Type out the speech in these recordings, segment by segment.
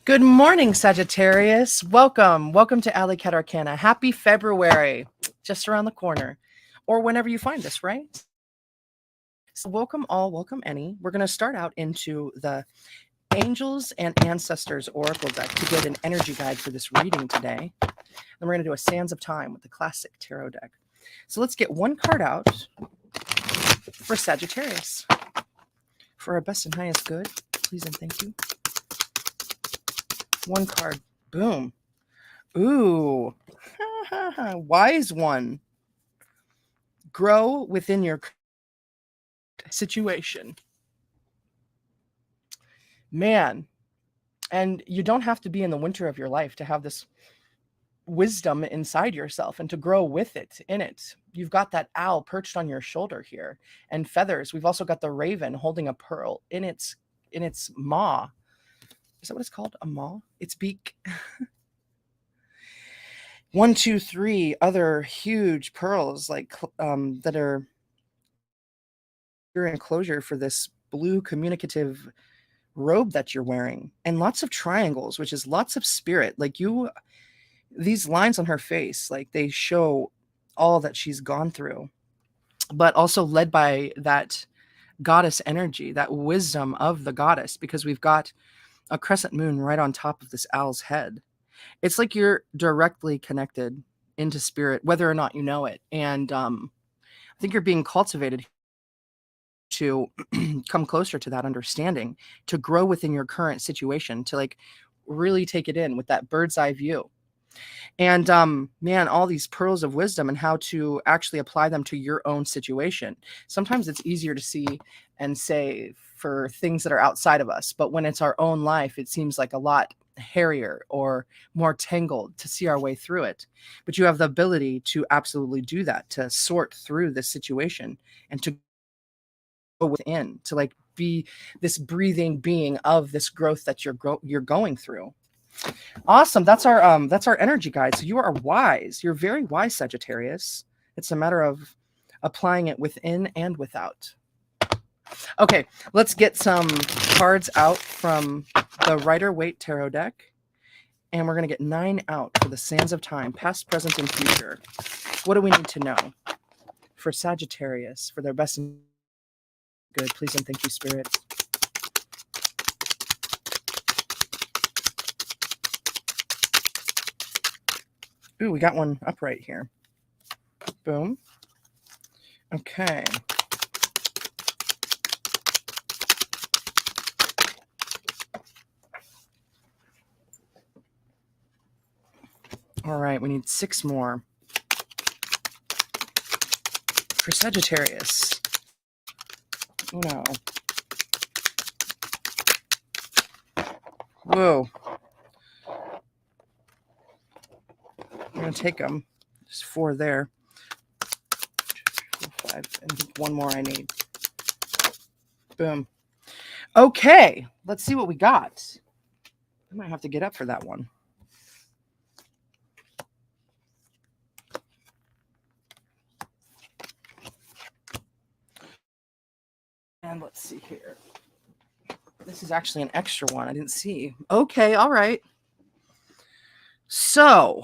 Good morning, Sagittarius. Welcome to AliCatArcana. Happy February, just around the corner, or whenever you find us, right? So welcome all, welcome any. We're going to start out into the Angels and Ancestors Oracle deck to get an energy guide for this reading today. Then we're going to do a Sands of Time with the classic tarot deck. So let's get one card out for Sagittarius. For our best and highest good, please and thank you. One card. Boom. Ooh. Wise one. Grow within your situation. Man. And you don't have to be in the winter of your life to have this wisdom inside yourself and to grow with it, in it. You've got that owl perched on your shoulder here and feathers. We've also got the raven holding a pearl in its maw. Is that what it's called? A maw? Its beak. 1, 2, 3 other huge pearls like that are your enclosure for this blue communicative robe that you're wearing, and lots of triangles, which is lots of spirit. Like these lines on her face, like they show all that she's gone through, but also led by that goddess energy, that wisdom of the goddess, because we've got a crescent moon right on top of this owl's head. It's like you're directly connected into spirit, whether or not you know it. And I think you're being cultivated to come closer to that understanding, to grow within your current situation, to like really take it in with that bird's eye view. And man, all these pearls of wisdom and how to actually apply them to your own situation. Sometimes it's easier to see and say for things that are outside of us, but when it's our own life, it seems like a lot hairier or more tangled to see our way through it. But you have the ability to absolutely do that, to sort through this situation and to go within, to like be this breathing being of this growth that you're going through. Awesome. That's our energy guide. So you are wise. You're very wise, Sagittarius. It's a matter of applying it within and without. Okay, let's get some cards out from the Rider-Waite tarot deck. And we're going to get 9 out for the Sands of Time, past, present, and future. What do we need to know for Sagittarius, for their best and good? Please and thank you, Spirit. Ooh, we got one upright here. Boom. Okay. All right, we need 6 more. For Sagittarius. No. Whoa. I'm going to take them. There's 4 there. 2, 3, 4, 5. And one more I need. Boom. Okay. Let's see what we got. I might have to get up for that one. And let's see here. This is actually an extra one. I didn't see. Okay. All right. So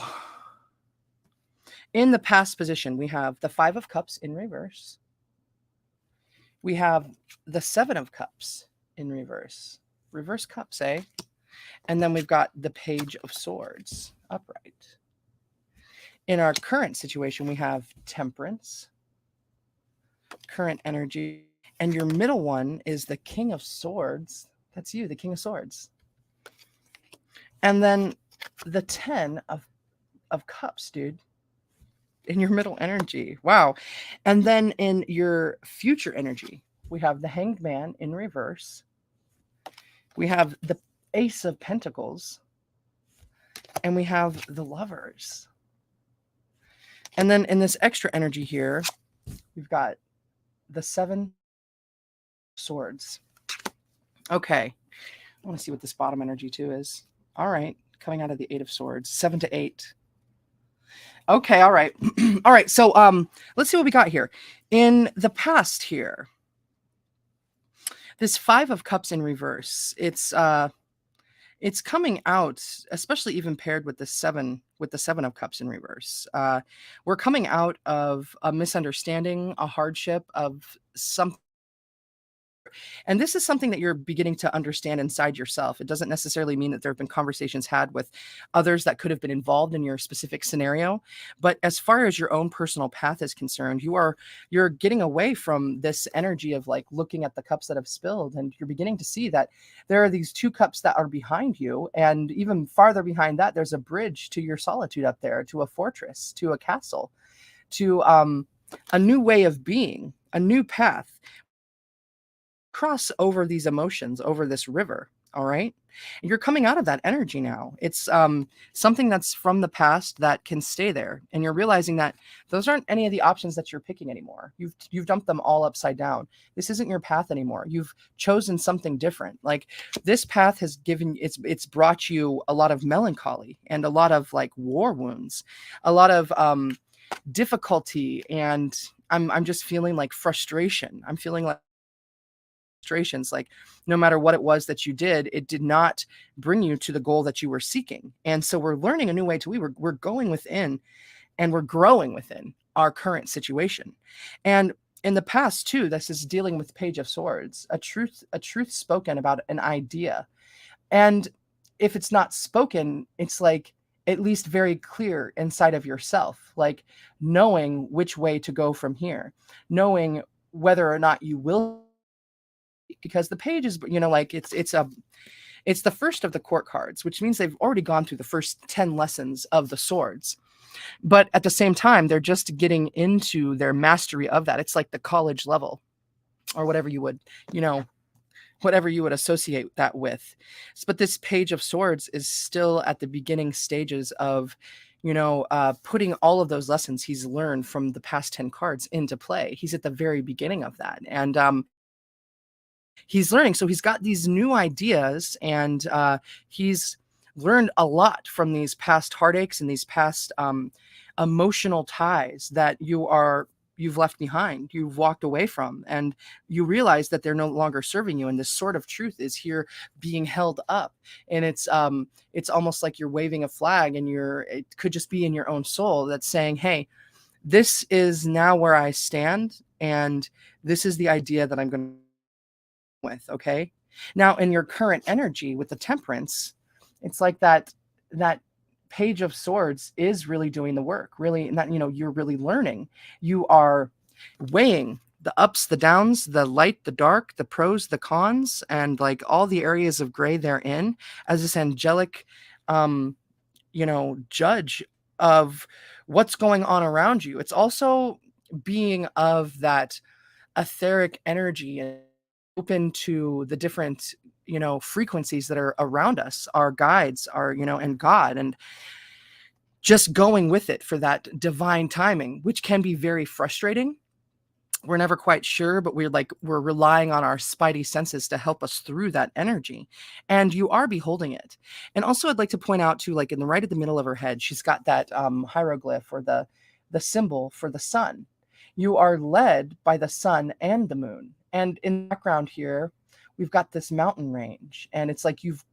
in the past position, we have the 5 of Cups in reverse. We have the 7 of Cups in reverse. Reverse cups, eh? And then we've got the Page of Swords upright. In our current situation, we have Temperance, current energy. And your middle one is the King of Swords. That's you, the King of Swords. And then the 10 of Cups, dude. In your middle energy. Wow. And then in your future energy, we have the Hanged Man in reverse. We have the Ace of Pentacles. And we have the Lovers. And then in this extra energy here, we've got the 7 Swords. Okay. I want to see what this bottom energy too is. All right. Coming out of the 8 of Swords. 7 to 8. Okay, all right. All right, so let's see what we got here. In the past here, this 5 of Cups in reverse, it's it's coming out, especially even paired with the seven of cups in reverse. We're coming out of a misunderstanding, a hardship of some, and this is something that you're beginning to understand inside yourself. It doesn't necessarily mean that there have been conversations had with others that could have been involved in your specific scenario. But as far as your own personal path is concerned, you're getting away from this energy of like looking at the cups that have spilled, and you're beginning to see that there are these two cups that are behind you. And even farther behind that, there's a bridge to your solitude up there, to a fortress, to a castle, to a new way of being, a new path. Cross over these emotions over this river. All right. And you're coming out of that energy now. It's something that's from the past that can stay there. And you're realizing that those aren't any of the options that you're picking anymore. You've dumped them all upside down. This isn't your path anymore. You've chosen something different. Like this path has given, it's brought you a lot of melancholy and a lot of like war wounds, a lot of difficulty. And I'm just feeling like frustration. I'm feeling like frustrations, like no matter what it was that you did, it did not bring you to the goal that you were seeking. And so we're learning a new way to we we're going within, and we're growing within our current situation. And in the past too, this is dealing with Page of Swords, a truth spoken about an idea. And if it's not spoken, it's like at least very clear inside of yourself, like knowing which way to go from here, knowing whether or not you will, because the page is, like it's the first of the court cards, which means they've already gone through the first 10 lessons of the swords. But at the same time, they're just getting into their mastery of that. It's like the college level, or whatever you would, whatever you would associate that with. But this Page of Swords is still at the beginning stages of, putting all of those lessons he's learned from the past 10 cards into play. He's at the very beginning of that. And he's learning. So he's got these new ideas, and he's learned a lot from these past heartaches and these past emotional ties that you've left behind, you've walked away from, and you realize that they're no longer serving you. And this sort of truth is here being held up. And it's almost like you're waving a flag, and it could just be in your own soul that's saying, hey, this is now where I stand, and this is the idea that I'm going to with. Okay. Now in your current energy with the Temperance, it's like that Page of Swords is really doing the work, really. Not, you're really learning. You are weighing the ups, the downs, the light, the dark, the pros, the cons, and like all the areas of gray therein as this angelic, judge of what's going on around you. It's also being of that etheric energy and open to the different, frequencies that are around us, our guides, and God, and just going with it for that divine timing, which can be very frustrating. We're never quite sure, but we're relying on our spidey senses to help us through that energy. And you are beholding it. And also I'd like to point out too, like in the right at the middle of her head, she's got that hieroglyph, or the symbol for the sun. You are led by the sun and the moon. And in the background here, we've got this mountain range, and it's like you've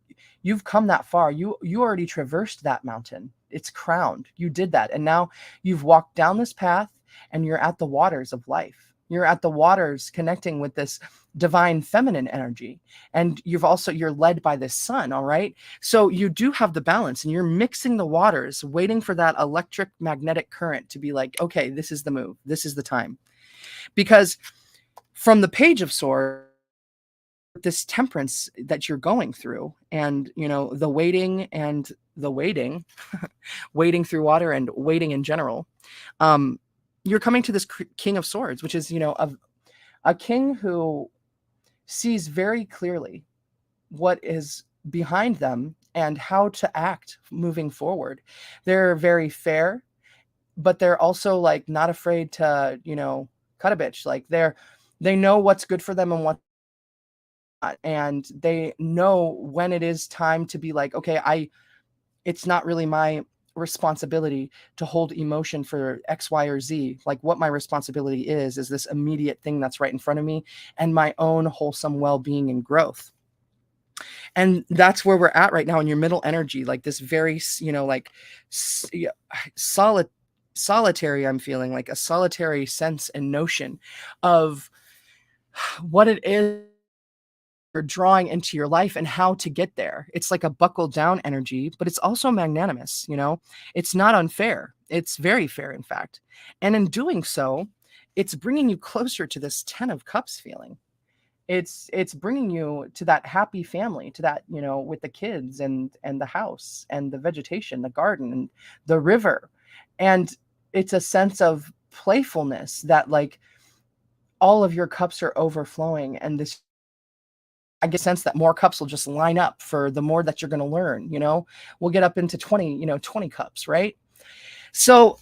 come that far. You already traversed that mountain. It's crowned. You did that. And now you've walked down this path, and you're at the waters of life. You're at the waters connecting with this divine feminine energy. And you're led by this sun. All right. So you do have the balance, and you're mixing the waters, waiting for that electric magnetic current to be like, okay, this is the move. This is the time. Because from the Page of Swords, this Temperance that you're going through, and the waiting and the waiting, wading through water and waiting in general, you're coming to this King of Swords, which is a king who sees very clearly what is behind them and how to act moving forward. They're very fair, but they're also like not afraid to cut a bitch. Like they know what's good for them and what not, and they know when it is time to be like, okay, it's not really my responsibility to hold emotion for X, Y, or Z. Like what my responsibility is this immediate thing that's right in front of me, and my own wholesome well-being and growth. And that's where we're at right now in your middle energy, like this very, like solid, solitary, I'm feeling like a solitary sense and notion of what it is you're drawing into your life and how to get there. It's like a buckle down energy, but it's also magnanimous, It's not unfair. It's very fair, in fact. And in doing so, it's bringing you closer to this 10 of Cups feeling. It's bringing you to that happy family, to that, with the kids and the house and the vegetation, the garden and the river. And it's a sense of playfulness that like all of your cups are overflowing, and this, I get a sense that more cups will just line up for the more that you're going to learn, we'll get up into 20, 20 cups, right? So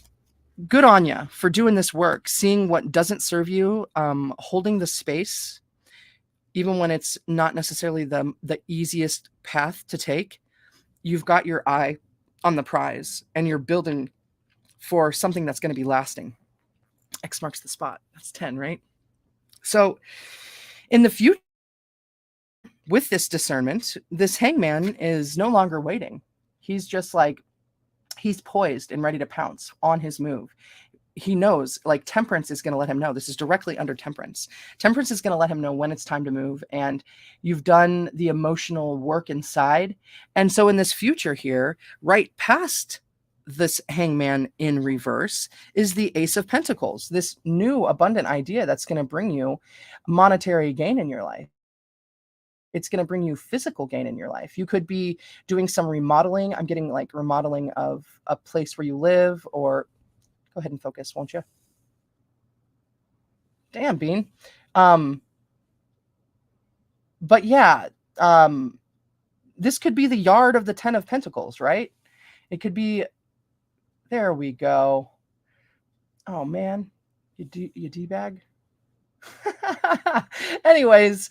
good on you for doing this work, seeing what doesn't serve you, holding the space, even when it's not necessarily the easiest path to take. You've got your eye on the prize and you're building for something that's going to be lasting. X marks the spot. That's 10, right? So in the future, with this discernment, this hangman is no longer waiting. He's just like, he's poised and ready to pounce on his move. He knows, like, temperance is going to let him know. This is directly under temperance. Temperance is going to let him know when it's time to move, and you've done the emotional work inside. And so in this future here, right past this hangman in reverse is the Ace of Pentacles, this new abundant idea that's going to bring you monetary gain in your life. It's going to bring you physical gain in your life. You could be doing some remodeling. I'm getting like remodeling of a place where you live, or go ahead and focus, won't you? Damn, Bean. But yeah, this could be the yard of the 10 of Pentacles, right? It could be, there we go. Oh man, you D-bag. Anyways,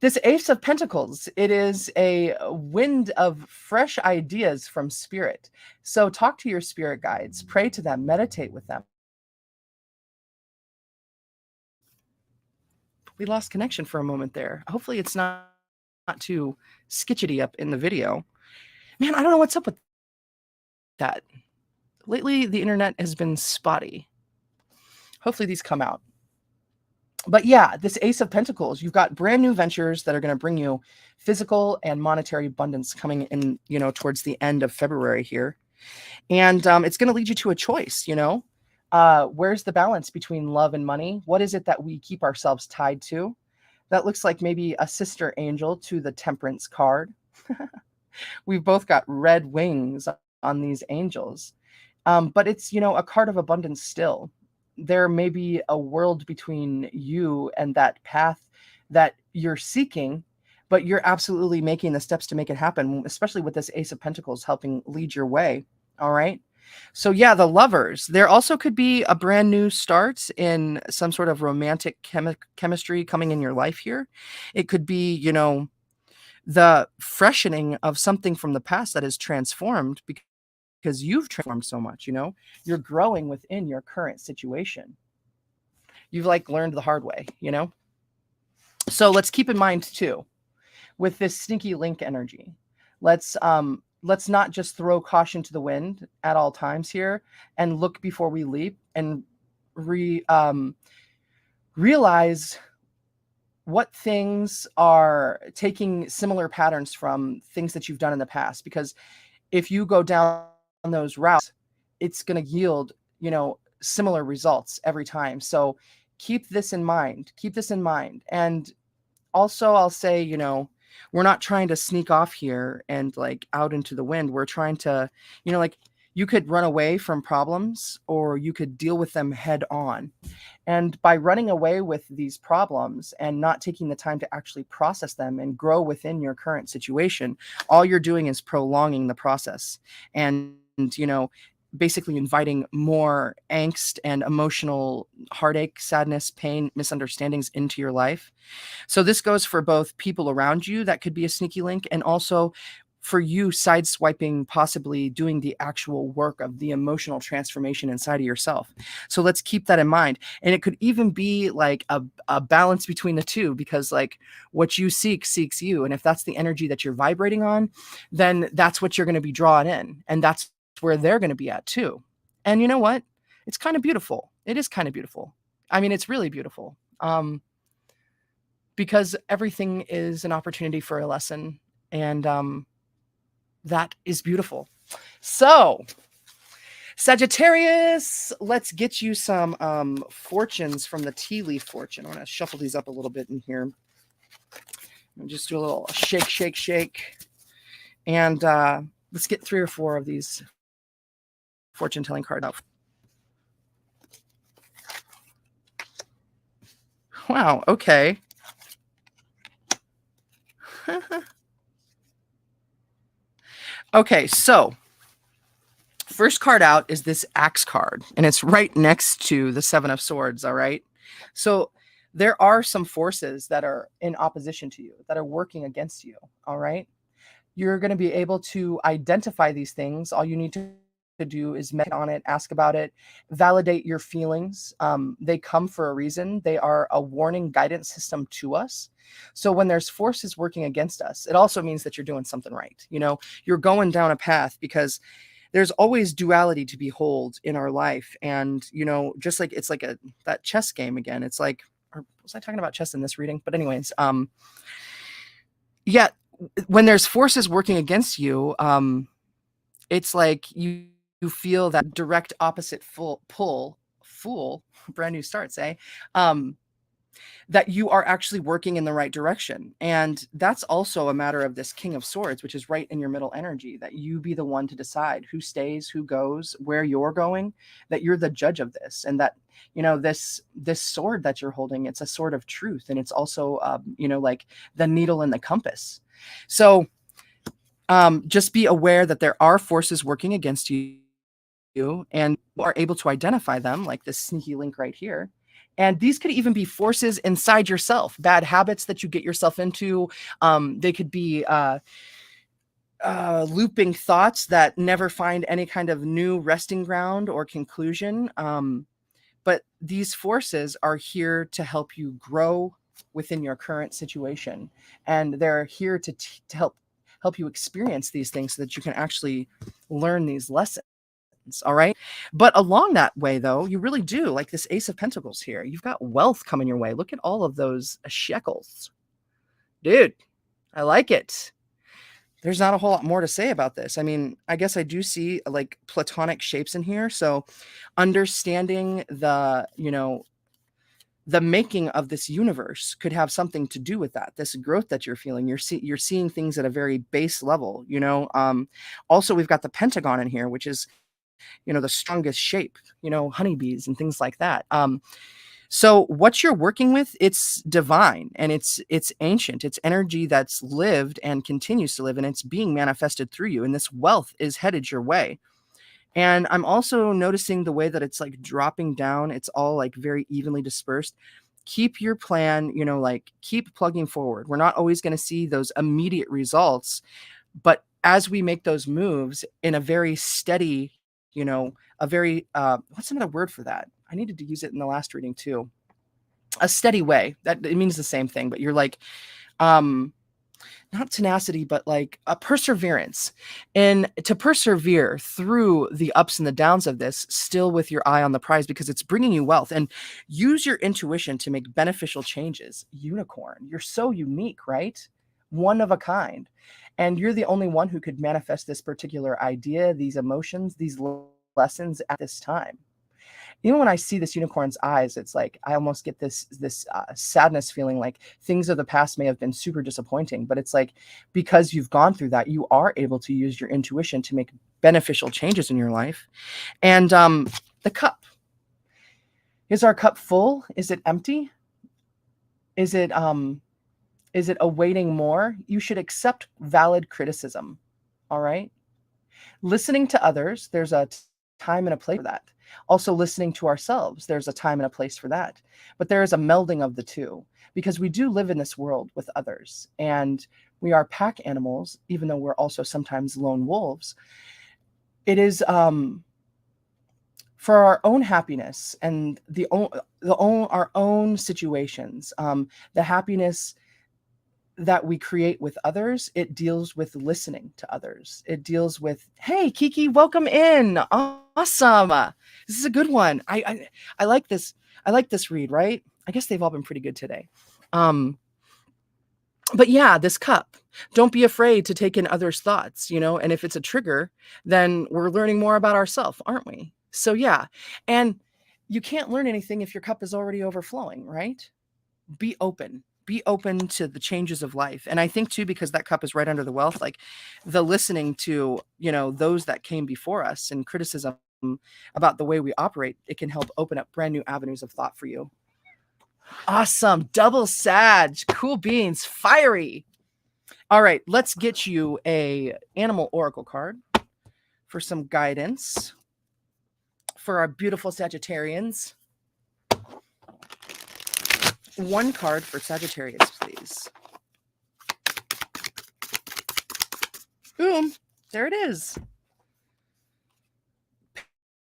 this Ace of Pentacles, it is a wind of fresh ideas from spirit. So talk to your spirit guides, pray to them, meditate with them. We lost connection for a moment there. Hopefully it's not too skitchety up in the video. Man, I don't know what's up with that. Lately, the internet has been spotty. Hopefully these come out. But yeah, this Ace of Pentacles, you've got brand new ventures that are going to bring you physical and monetary abundance coming in, towards the end of February here. And it's going to lead you to a choice, where's the balance between love and money? What is it that we keep ourselves tied to? That looks like maybe a sister angel to the Temperance card. We've both got red wings on these angels. But it's, a card of abundance still. There may be a world between you and that path that you're seeking, but you're absolutely making the steps to make it happen, especially with this Ace of Pentacles helping lead your way. All right. So yeah, the lovers, there also could be a brand new start in some sort of romantic chemistry coming in your life here. It could be, the freshening of something from the past that is transformed because you've transformed so much, you're growing within your current situation. You've like learned the hard way, So let's keep in mind too, with this sneaky link energy, let's not just throw caution to the wind at all times here and look before we leap and realize what things are taking similar patterns from things that you've done in the past. Because if you go down those routes, it's going to yield, similar results every time. So keep this in mind. And also I'll say, we're not trying to sneak off here and like out into the wind. We're trying to, like you could run away from problems or you could deal with them head on. And by running away with these problems and not taking the time to actually process them and grow within your current situation, all you're doing is prolonging the process and, basically inviting more angst and emotional heartache, sadness, pain, misunderstandings into your life. So this goes for both people around you that could be a sneaky link, and also for you sideswiping possibly doing the actual work of the emotional transformation inside of yourself. So let's keep that in mind. And it could even be like a balance between the two, because like what you seek seeks you. And if that's the energy that you're vibrating on, then that's what you're going to be drawn in. And that's where they're going to be at too. And you know what? It's kind of beautiful. It is kind of beautiful. I mean, it's really beautiful. Because everything is an opportunity for a lesson. And that is beautiful. So, Sagittarius, let's get you some fortunes from the tea leaf fortune. I'm going to shuffle these up a little bit in here. Just do a little shake, shake, shake. And let's get 3 or 4 of these fortune telling cards out. Wow, okay. Okay, so first card out is this axe card, and it's right next to the 7 of swords, all right? So there are some forces that are in opposition to you, that are working against you, all right? You're going to be able to identify these things. All you need to do is meditate on it, ask about it, validate your feelings. They come for a reason. They are a warning guidance system to us. So when there's forces working against us, it also means that you're doing something right. You know, you're going down a path, because there's always duality to behold in our life. And, you know, just like it's like that chess game again. It's like, or was I talking about chess in this reading? But anyways, yeah, when there's forces working against you, it's like you feel that direct opposite fool, brand new starts, eh? That you are actually working in the right direction. And that's also a matter of this King of Swords, which is right in your middle energy, that you be the one to decide who stays, who goes, where you're going, that you're the judge of this. And that, you know, this sword that you're holding, it's a sword of truth. And it's also, you know, like the needle and the compass. So just be aware that there are forces working against you, and you are able to identify them, like this sneaky link right here. And these could even be forces inside yourself, bad habits that you get yourself into. They could be looping thoughts that never find any kind of new resting ground or conclusion. But these forces are here to help you grow within your current situation. And they're here to help you experience these things so that you can actually learn these lessons. All right. But along that way, though, you really do, like this Ace of Pentacles here. You've got wealth coming your way. Look at all of those shekels. Dude, I like it. There's not a whole lot more to say about this. I mean, I guess I do see like platonic shapes in here. So understanding the, you know, the making of this universe could have something to do with that. This growth that you're feeling, you're seeing things at a very base level, you know. Also, we've got the Pentagon in here, which is, you know, the strongest shape, you know, honeybees and things like that. So what you're working with, it's divine, and it's ancient. It's energy that's lived and continues to live, and it's being manifested through you. And this wealth is headed your way. And I'm also noticing the way that it's like dropping down. It's all like very evenly dispersed. Keep your plan, you know, like keep plugging forward. We're not always going to see those immediate results, but as we make those moves in a very steady, you know, a very, what's another word for that? I needed to use it in the last reading too. A steady way. That it means the same thing, but you're like, not tenacity, but like a perseverance. And to persevere through the ups and the downs of this, still with your eye on the prize, because it's bringing you wealth. And use your intuition to make beneficial changes. Unicorn, you're so unique, right? One of a kind. And you're the only one who could manifest this particular idea, these emotions, these lessons at this time. Even when I see this unicorn's eyes, it's like I almost get this sadness feeling, like things of the past may have been super disappointing, but it's like because you've gone through that, you are able to use your intuition to make beneficial changes in your life. And the cup. Is our cup full? Is it empty? Is it awaiting more? You should accept valid criticism. All right. Listening to others, there's a time and a place for that. Also listening to ourselves, there's a time and a place for that. But there is a melding of the two, because we do live in this world with others, and We are pack animals, even though we're also sometimes lone wolves. It is for our own happiness and our own situations, the happiness that we create with others. It deals with listening to others. It deals with, hey, Kiki, welcome in. Awesome. This is a good one. I like this. I like this read, right? I guess they've all been pretty good today. But yeah, this cup. Don't be afraid to take in others' thoughts, and if it's a trigger, then we're learning more about ourselves, aren't we? So yeah. And you can't learn anything if your cup is already overflowing, right? Be open. Be open to the changes of life. And I think too, because that cup is right under the wealth, like the listening to, those that came before us and criticism about the way we operate, it can help open up brand new avenues of thought for you. Awesome. Double Sag. Cool beans. Fiery. All right. Let's get you a animal oracle card for some guidance for our beautiful Sagittarians. One card for Sagittarius, please. Boom. There it is.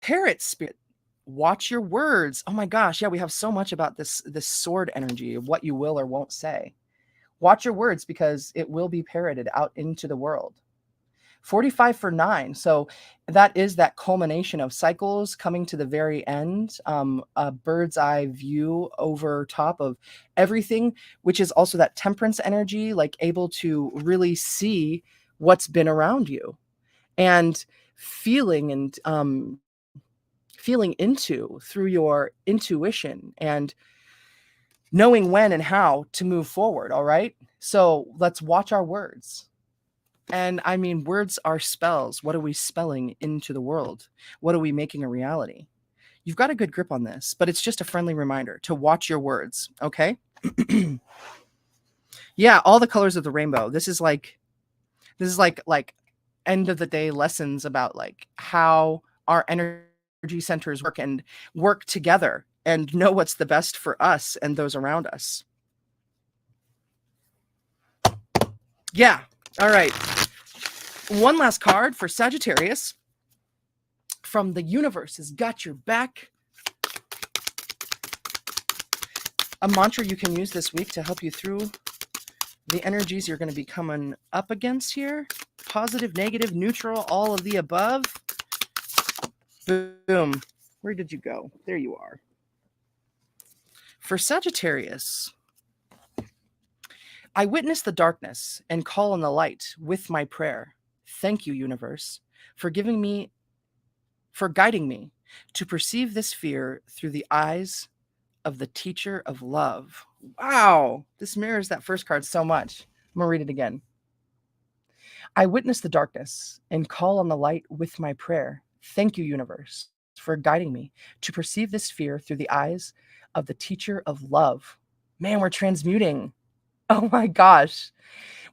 Parrot spirit. Watch your words. Oh my gosh. Yeah, we have so much about this sword energy of what you will or won't say. Watch your words because it will be parroted out into the world. 45 for 9. So that is that culmination of cycles coming to the very end. A bird's eye view over top of everything, which is also that temperance energy, like able to really see what's been around you and feeling and feeling into through your intuition and knowing when and how to move forward. All right. So let's watch our words. And I mean, words are spells. What are we spelling into the world? What are we making a reality? You've got a good grip on this, but it's just a friendly reminder to watch your words. Okay. Yeah. All the colors of the rainbow. This is like end of the day lessons about like how our energy centers work and work together and know what's the best for us and those around us. Yeah. All right. One last card for Sagittarius from the universe has got your back. A mantra you can use this week to help you through the energies you're going to be coming up against here. Positive, negative, neutral, all of the above. Boom. Where did you go? There you are. For Sagittarius, I witness the darkness and call on the light with my prayer. Thank you, universe, for guiding me to perceive this fear through the eyes of the teacher of love. Wow, this mirrors that first card so much. I'm going to read it again. I witness the darkness and call on the light with my prayer. Thank you, universe, for guiding me to perceive this fear through the eyes of the teacher of love. Man, we're transmuting. Oh my gosh.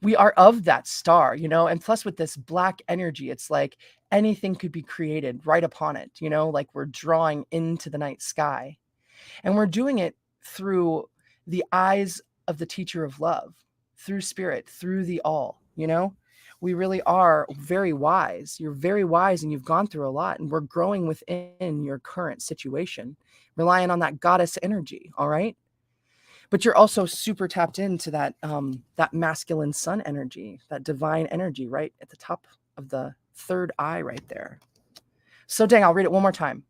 We are of that star, and plus with this black energy, it's like anything could be created right upon it, like we're drawing into the night sky. And we're doing it through the eyes of the teacher of love, through spirit, through the all, We really are very wise. You're very wise and you've gone through a lot, and we're growing within your current situation, relying on that goddess energy, all right? But you're also super tapped into that masculine sun energy, that divine energy right at the top of the third eye right there. So dang, I'll read it one more time.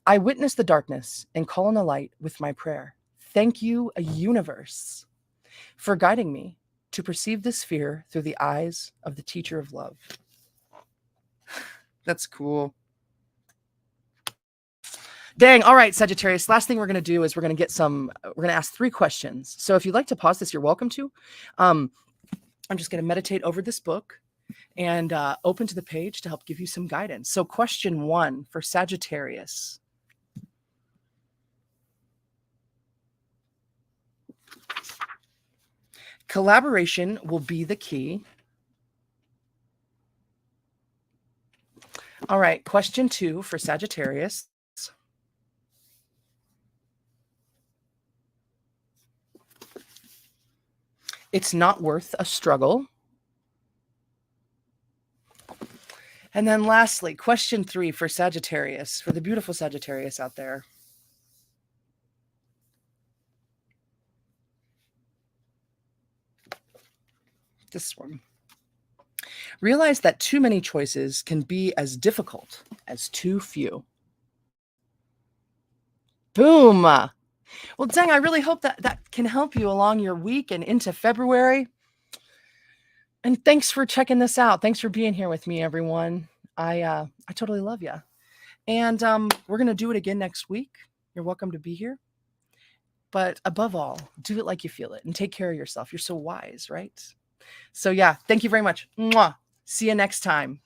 I witness the darkness and call on the light with my prayer. Thank you, universe, for guiding me to perceive this fear through the eyes of the teacher of love. That's cool. Dang. All right, Sagittarius. Last thing we're going to do is we're going to ask 3 questions. So if you'd like to pause this, you're welcome to. I'm just going to meditate over this book and open to the page to help give you some guidance. So question 1 for Sagittarius. Collaboration will be the key. All right, question 2 for Sagittarius. It's not worth a struggle. And then lastly, question 3 for Sagittarius, for the beautiful Sagittarius out there. This one. Realize that too many choices can be as difficult as too few. Boom. Well, dang, I really hope that can help you along your week and into February. And thanks for checking this out. Thanks for being here with me, everyone. I totally love you. And we're going to do it again next week. You're welcome to be here. But above all, do it like you feel it and take care of yourself. You're so wise, right? So yeah, thank you very much. Mwah. See you next time.